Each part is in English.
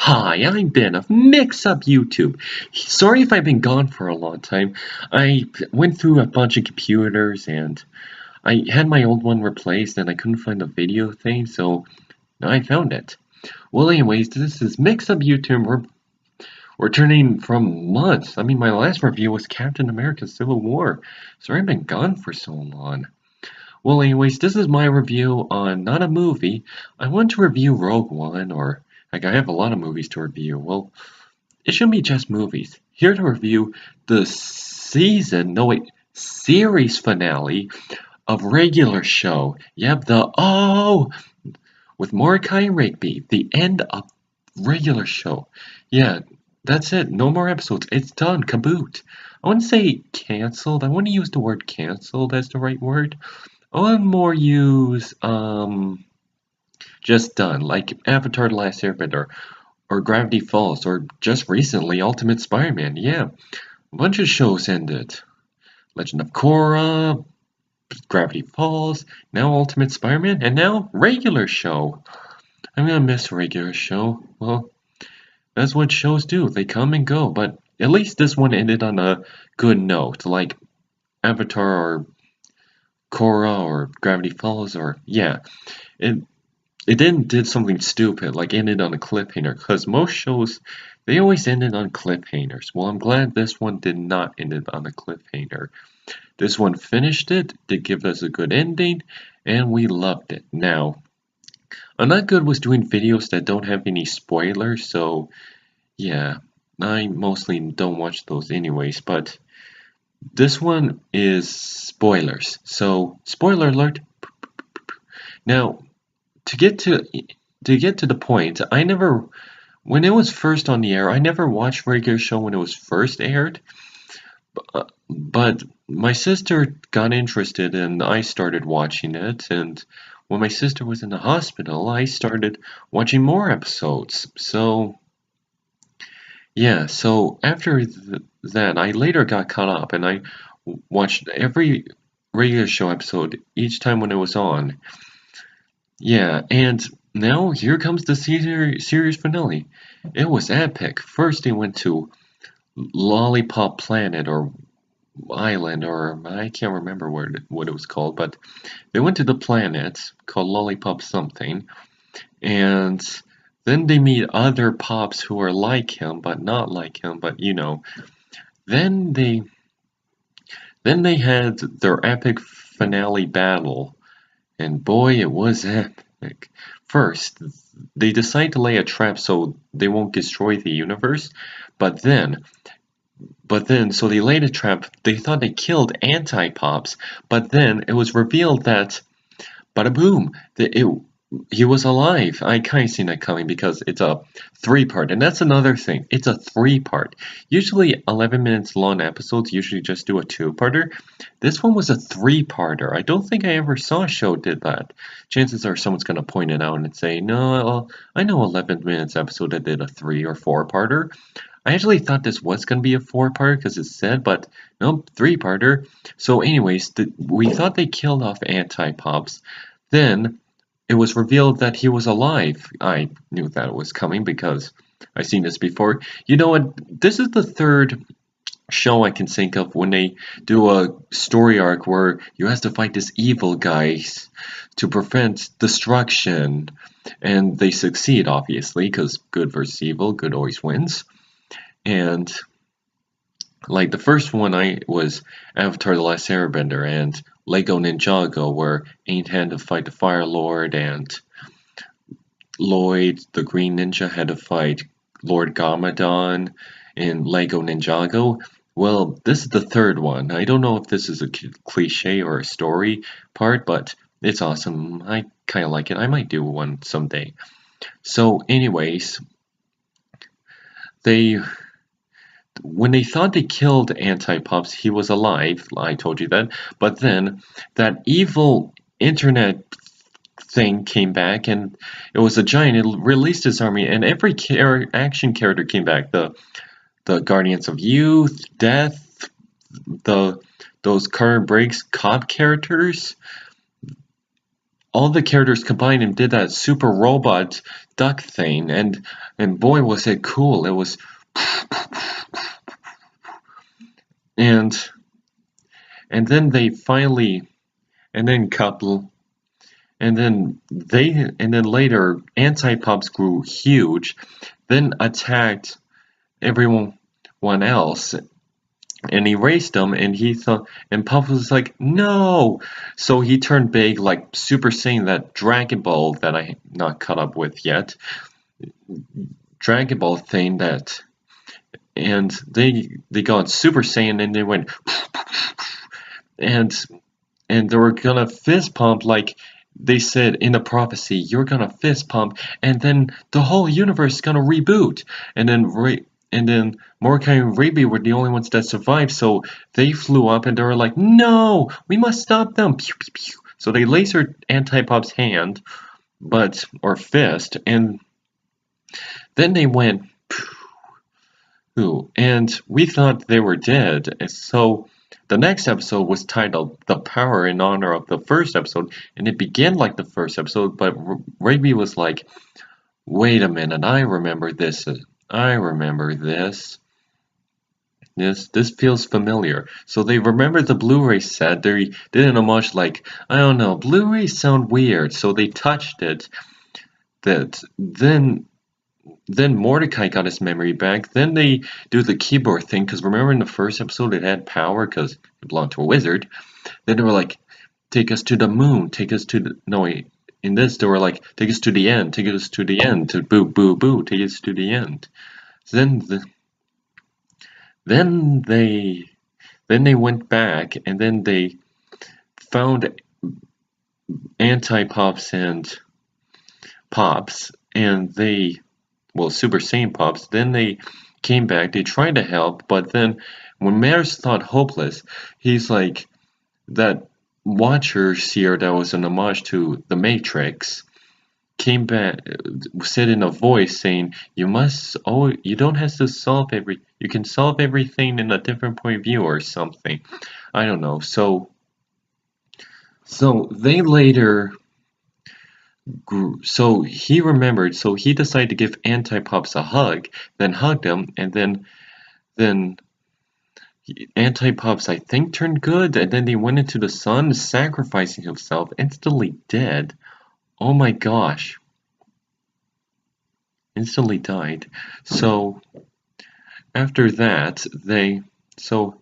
Hi, I'm Ben of Mixup YouTube. Sorry if I've been gone for a long time. I went through a bunch of computers and I had my old one replaced and I couldn't find the video thing, so now I found it. Well, anyways, this is Mixup YouTube. We're returning from months. I mean, my last review was Captain America Civil War. Sorry I've been gone for so long. Well, anyways, this is my review on not a movie. I want to review Rogue One, or like I have a lot of movies to review. Well, it shouldn't be just movies. Here to review the series finale of regular show. Yep, with Mordecai and Rigby, the end of regular show. Yeah, that's it. No more episodes. It's done. Kaboot. I wouldn't say canceled. I wouldn't use the word canceled as the right word. I would more use just done, like Avatar: The Last Airbender, or Gravity Falls, or just recently Ultimate Spider-Man. Yeah, a bunch of shows ended. Legend of Korra, Gravity Falls, now Ultimate Spider-Man, and now regular show. I'm gonna miss regular show. Well, that's what shows do. They come and go, but at least this one ended on a good note, like Avatar or Korra or Gravity Falls, or yeah. It it didn't did something stupid like ended on a cliffhanger, because most shows they always ended on cliffhangers. Well, I'm glad this one did not end it on a cliffhanger. This one finished it, did give us a good ending, and we loved it. Now, I'm not good with doing videos that don't have any spoilers, so yeah, I mostly don't watch those anyways, but this one is spoilers. So, spoiler alert. Now, to get to the point, I never when it was first on the air, I never watched regular show when it was first aired. But my sister got interested and I started watching it. And when my sister was in the hospital, I started watching more episodes. So yeah, so after that, I later got caught up and I watched every regular show episode each time when it was on. Yeah, and now here comes the series finale. It was epic. First, they went to Lollipop Planet or Island, or I can't remember what it was called, but they went to the planet called Lollipop something, and then they meet other pops who are like him, but not like him, but you know. Then they had their epic finale battle, and boy, it was epic. First, they decide to lay a trap so they won't destroy the universe, but then so they laid a trap. They thought they killed anti-pops, but then it was revealed that, bada boom, he was alive. I kind of seen that coming because it's a three-part, and that's another thing. It's a three-part. Usually 11 minutes long episodes usually just do a two-parter. This one was a three-parter. I don't think I ever saw a show did that. Chances are someone's going to point it out and say, no, I know 11 minutes episode that did a three or four-parter. I actually thought this was going to be a four-parter because it said, but nope, three-parter. So anyways, we thought they killed off Anti-Pops. Then it was revealed that he was alive. I knew that was coming because I've seen this before. You know what? This is the third show I can think of when they do a story arc where you have to fight this evil guy to prevent destruction. And they succeed, obviously, because good versus evil, good always wins. And like the first one I was Avatar: The Last Airbender and Lego Ninjago, where Aang had to fight the Fire Lord and Lloyd the Green Ninja had to fight Lord Garmadon in Lego Ninjago. Well, this is the third one. I don't know if this is a cliche or a story part, but it's awesome. I kind of like it. I might do one someday. So anyways, they when they thought they killed Anti-Pops, he was alive. I told you that. But then that evil internet thing came back, and it was a giant. It released his army, and every action character came back. The Guardians of Youth, Death, those current breaks cop characters. all the characters combined and did that super robot duck thing, and boy was it cool. It was and and then they finally and then couple and then later anti-pops grew huge, then attacked everyone else and erased them, and he thought, and Puff was like, no, so he turned big like Super Saiyan, that Dragon Ball that I not caught up with yet, Dragon Ball thing that, and they got Super Saiyan and they went and they were gonna fist pump like they said in the prophecy, you're gonna fist pump, and then the whole universe is gonna reboot. And then Mordecai and Raby were the only ones that survived, so they flew up and they were like, "No, we must stop them!" Pew, pew, pew. So they lasered Antipop's hand, or fist, and then they went, and we thought they were dead. And so the next episode was titled "The Power" in honor of the first episode, and it began like the first episode, but Raby was like, wait a minute, I remember this. I remember this. This feels familiar. So they remembered the Blu-ray set. They did an homage like, I don't know, Blu-rays sound weird. So they touched it. Then Mordecai got his memory back. Then they do the keyboard thing, because remember in the first episode it had power because it belonged to a wizard. Then they were like, take us to the moon, take us to the... No, wait. In this, they were like, take us to the end, take us to the end, to boo, boo, boo, take us to the end. Then they went back, and then they found Anti-Pops and Pops, and Super Saiyan Pops. Then they came back, they tried to help, but then when Maris thought hopeless, he's like, that Watcher seer that was an homage to The Matrix came back, said in a voice saying, you don't have to you can solve everything in a different point of view or something. I don't know. So they later grew, so he remembered, so he decided to give Anti-Pops a hug, then hugged him, and then Anti-Pops, I think, turned good, and then he went into the sun, sacrificing himself, instantly dead. Oh my gosh. Instantly died. So after that, so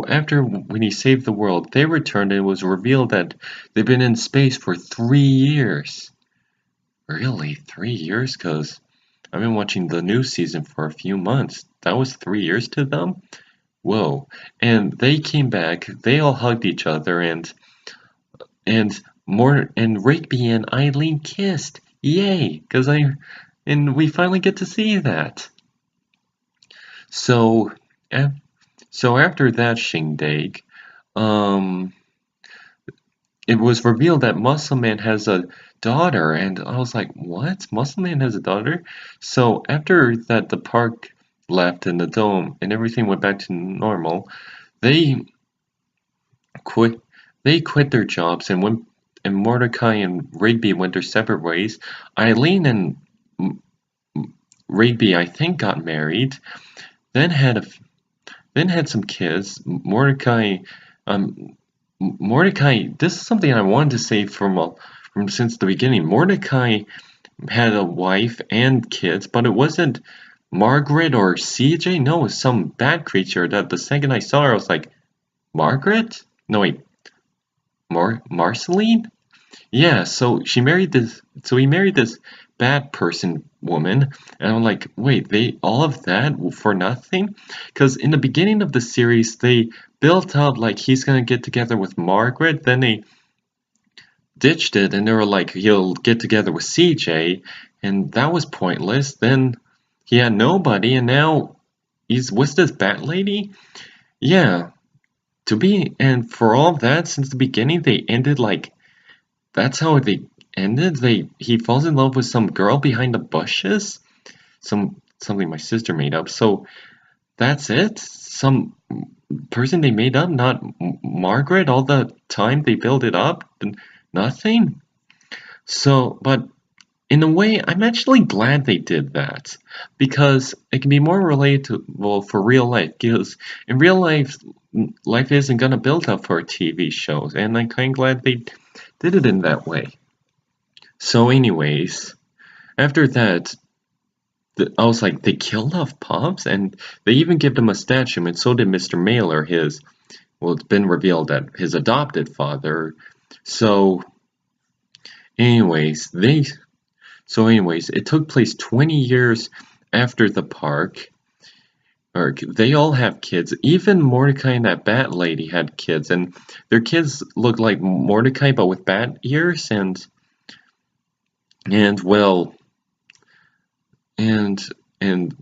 after when he saved the world, they returned and it was revealed that they've been in space for 3 years. Really? 3 years? Because I've been watching the new season for a few months. That was 3 years to them? Whoa. And they came back, they all hugged each other, and Rigby and Eileen kissed. Yay! And we finally get to see that. So after that shindig, it was revealed that Muscle Man has a daughter, and I was like, what? Muscle Man has a daughter? So after that, the park left and the dome and everything went back to normal, they quit their jobs and Mordecai and Rigby went their separate ways. Eileen and Rigby, I think, got married, then had some kids. Mordecai, this is something I wanted to say from since the beginning. Mordecai had a wife and kids, but it wasn't Margaret or CJ. No, it was some bad creature that the second I saw her, I was like, Margaret? No, wait. Marceline? Yeah, so he married this bad person woman, and I'm like, wait, all of that for nothing? Because in the beginning of the series, they built up like he's gonna get together with Margaret, then they ditched it, and they were like, he'll get together with CJ, and that was pointless. Then he had nobody, and now he's with this bat lady? Yeah. And for all that, since the beginning, they ended like, that's how they ended? He falls in love with some girl behind the bushes? Something my sister made up. So that's it? Some person they made up, not Margaret? All the time they build it up? Nothing? So, but in a way, I'm actually glad they did that because it can be more relatable for real life. Because in real life, life isn't gonna build up for TV shows, and I'm kind of glad they did it in that way. So, anyways, after that, I was like, they killed off Pops, and they even gave him a statue, and so did Mr. Mailer, his. Well, it's been revealed that his adopted father. So, anyways, they it took place 20 years after the park. Or they all have kids. Even Mordecai and that bat lady had kids, and their kids look like Mordecai but with bat ears, and well, and and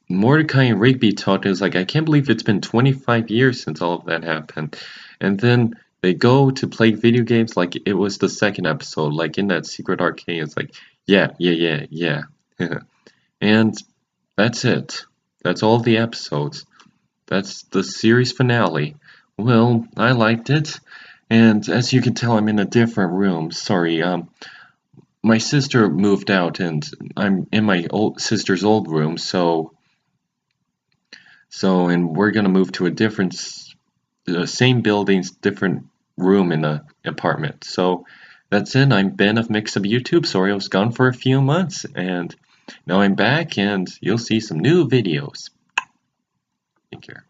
Mordecai and Rigby talked. It was like, I can't believe it's been 25 years since all of that happened, and then they go to play video games like it was the second episode, like in that secret arcade. It's like, yeah, yeah, yeah, yeah. And that's it. That's all the episodes. That's the series finale. Well, I liked it, and as you can tell, I'm in a different room. Sorry, my sister moved out, and I'm in my old sister's old room. And we're gonna move to a different, same buildings, different room in the apartment. So that's it. I'm Ben of Mixup YouTube. Sorry I was gone for a few months, and now I'm back, and you'll see some new videos. Take care.